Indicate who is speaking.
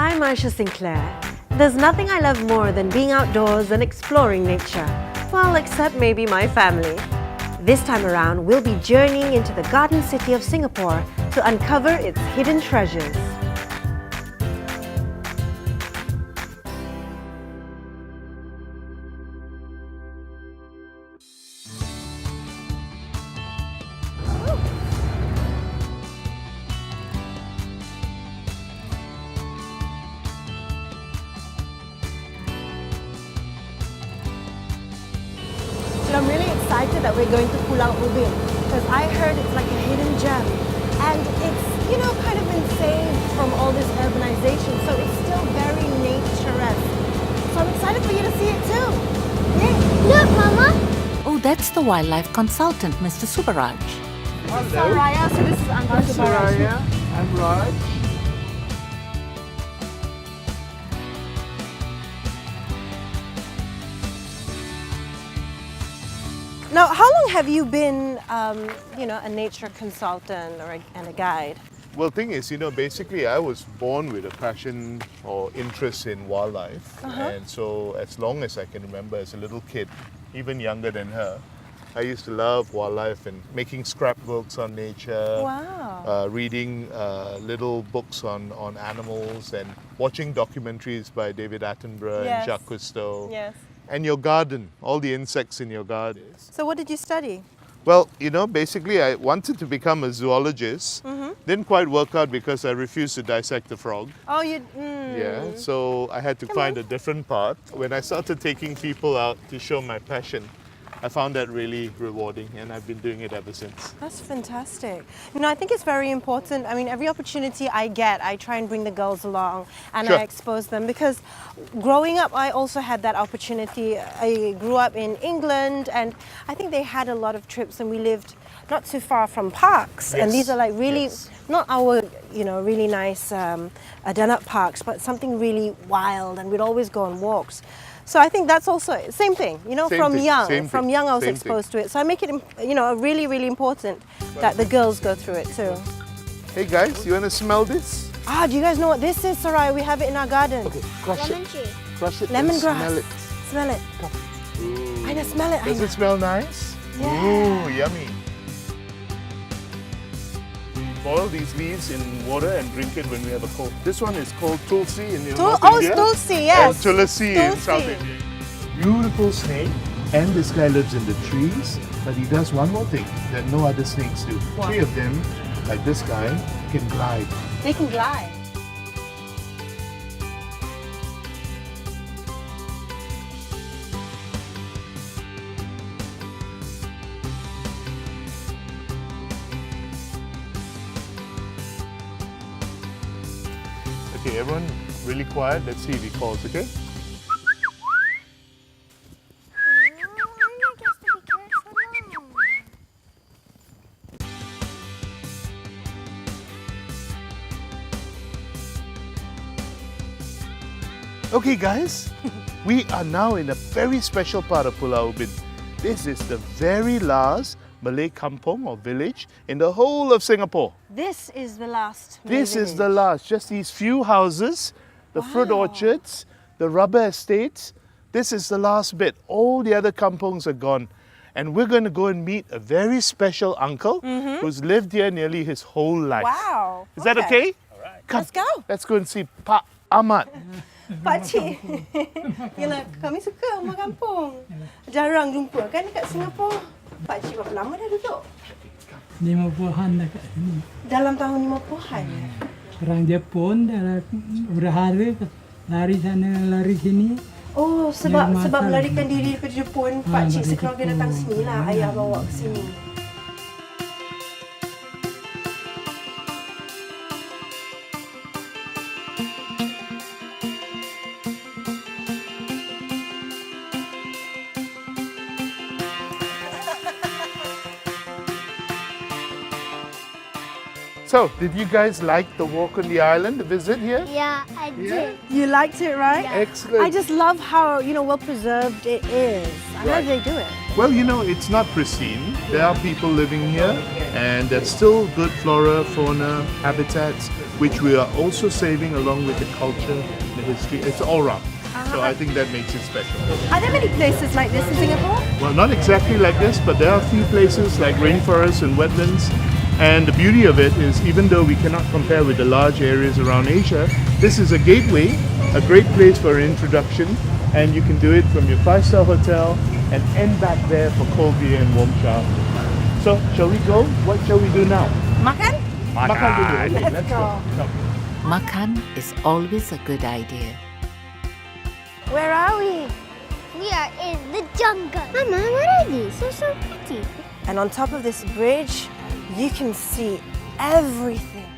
Speaker 1: I'm Aishah Sinclair. There's nothing I love more than being outdoors and exploring nature. Well, except maybe my family. This time around, we'll be journeying into the garden city of Singapore to uncover its hidden treasures. I'm really excited that we're going to Pulau Ubin because I heard it's like a hidden gem and it's, kind of been saved from all this urbanization, so it's still very naturesque. So I'm excited for you to see it too. Yay!
Speaker 2: Look, Mama!
Speaker 3: Oh, that's the wildlife consultant, Mr. Subaraj.
Speaker 1: Saraya, so this is Uncle Subaraj.
Speaker 4: I'm Raj.
Speaker 1: Now, how long have you been, a nature consultant and a guide?
Speaker 4: Well, thing is, basically I was born with a passion or interest in wildlife. And so as long as I can remember as a little kid, even younger than her, I used to love wildlife and making scrapbooks on nature.
Speaker 1: Wow.
Speaker 4: Reading little books on animals and watching documentaries by David Attenborough
Speaker 1: Yes.
Speaker 4: and Jacques Cousteau.
Speaker 1: Yes.
Speaker 4: And your garden, all the insects in your garden.
Speaker 1: So what did you study?
Speaker 4: Well, basically I wanted to become a zoologist. Didn't quite work out because I refused to dissect the frog.
Speaker 1: Oh, you...
Speaker 4: Yeah, so I had to find a different path. When I started taking people out to show my passion, I found that really rewarding and I've been doing it ever since.
Speaker 1: That's fantastic. I think it's very important. I mean, every opportunity I get, I try and bring the girls along and
Speaker 4: Sure.
Speaker 1: I expose them because growing up, I also had that opportunity. I grew up in England and I think they had a lot of trips and we lived not too far from parks. And these are like really,
Speaker 4: Yes.
Speaker 1: not our, really nice done-up parks, but something really wild and we'd always go on walks. So I think that's also same thing,
Speaker 4: Same
Speaker 1: from
Speaker 4: thing,
Speaker 1: young.
Speaker 4: same
Speaker 1: From
Speaker 4: thing,
Speaker 1: young, I was
Speaker 4: same
Speaker 1: exposed to it. So I make it, really, really important that the girls go through it too.
Speaker 4: Hey guys, you want to smell this?
Speaker 1: Ah, do you guys know what this is, Sarai? We have it in our garden.
Speaker 4: Okay, crush
Speaker 2: Lemon
Speaker 4: it.
Speaker 2: tree.
Speaker 4: Crush it and
Speaker 1: Lemongrass.
Speaker 4: smell it.
Speaker 1: Smell it.
Speaker 4: Ooh.
Speaker 1: I know, smell it.
Speaker 4: Does
Speaker 1: I
Speaker 4: it smell nice?
Speaker 1: Yeah.
Speaker 4: Ooh, yummy. Boil these leaves in water and drink it when we have a cold. This one is called tulsi in North India.
Speaker 1: It's Tulsi, yes.
Speaker 4: And tulsi in
Speaker 1: Tulsi.
Speaker 4: South India. Beautiful snake. And this guy lives in the trees, but he does one more thing that no other snakes do.
Speaker 1: What?
Speaker 4: 3 of them, like this guy, can glide.
Speaker 1: They can glide.
Speaker 4: Okay, everyone really quiet. Let's see if he calls, okay? Okay guys, we are now in a very special part of Pulau Ubin. This is the very last Malay kampong or village in the whole of Singapore.
Speaker 1: This is the last.
Speaker 4: This is the last, just these few houses, the fruit
Speaker 1: Wow.
Speaker 4: orchards, the rubber estates. This is the last bit. All the other kampongs are gone. And we're going to go and meet a very special uncle who's lived here nearly his whole life.
Speaker 1: Wow.
Speaker 4: Is that okay?
Speaker 5: All right.
Speaker 4: Come,
Speaker 1: Let's go.
Speaker 4: Let's go and see Pak Ahmad.
Speaker 1: Pakcik. Kami suka rumah kampung. Jarang jumpa kan dekat Singapura. Pakcik berapa lama dah duduk?
Speaker 5: 50-an dah kat sini.
Speaker 1: Dalam tahun 50-an.
Speaker 5: Orang Jepun dah berhala lari sana lari sini.
Speaker 1: Oh, sebab
Speaker 5: Yang masak.
Speaker 1: melarikan diri daripada Jepun, pakcik
Speaker 5: dari
Speaker 1: sekeluarga
Speaker 5: Jepun.
Speaker 1: datang sini lah, ayah bawa ke sini.
Speaker 4: So, did you guys like the walk on the island, the visit here?
Speaker 2: Yeah, I did.
Speaker 1: You liked it, right?
Speaker 4: Excellent.
Speaker 1: I just love how, well preserved it is. I know
Speaker 4: Right.
Speaker 1: they do it.
Speaker 4: Well, it's not pristine. There are people living here and there's still good flora, fauna, habitats. which we are also saving along with the culture, the history. It's all round. So I think that makes it special.
Speaker 1: Are there many places like this in Singapore?
Speaker 4: Well, not exactly like this, but there are a few places like rainforests and wetlands. And the beauty of it is, even though we cannot compare with the large areas around Asia, this is a gateway, a great place for an introduction, and you can do it from your 5-star hotel and end back there for cold beer and warm shower. So, shall we go? What shall we do now?
Speaker 1: Makan?
Speaker 4: Makan dulu. Okay,
Speaker 1: Let's go.
Speaker 4: Come.
Speaker 3: Makan is always a good idea.
Speaker 1: Where are we?
Speaker 2: We are in the jungle. Mama, what are these? They're so pretty.
Speaker 1: And on top of this bridge, you can see everything.